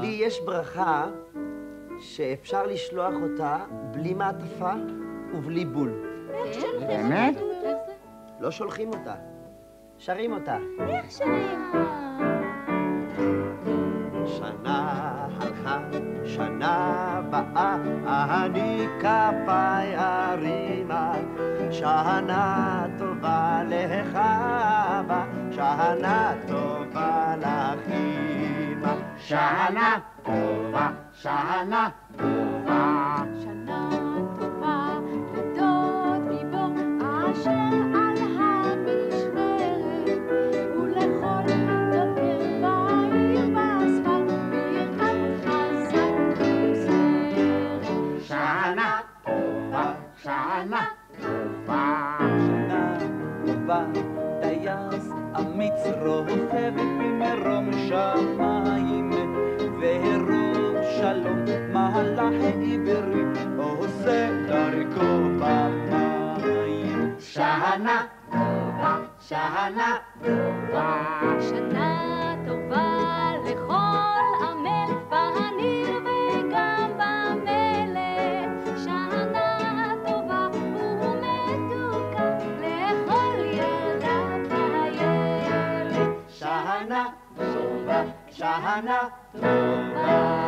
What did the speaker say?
לי יש ברכה שאפשר לשלוח אותה בלי מעטפה ובלי בול. באמת? לא שולחים אותה, שרים אותה. איך שרים? שנה הלכה, שנה באה, אני כפיי ארימה. שנה טובה לך בה, שנה טובה לך אמא. שנה טובה, שנה טובה. שנה טובה לדוד גיבור אשר על המשמרת ולכל דוקר בעיר בספר בירכת חזק ומוסרת. שנה טובה, שנה טובה. שנה טובה, טייס אמיץ רוכב במרום שמיים, והרוב שלום מהלך עברי עושה דרכו במים. שנה טובה, שנה טובה. שנה טובה לכל עמל בניר וגם במלך. שנה טובה ומתוקה לכל ילדה וילד. שנה טובה, שנה טובה.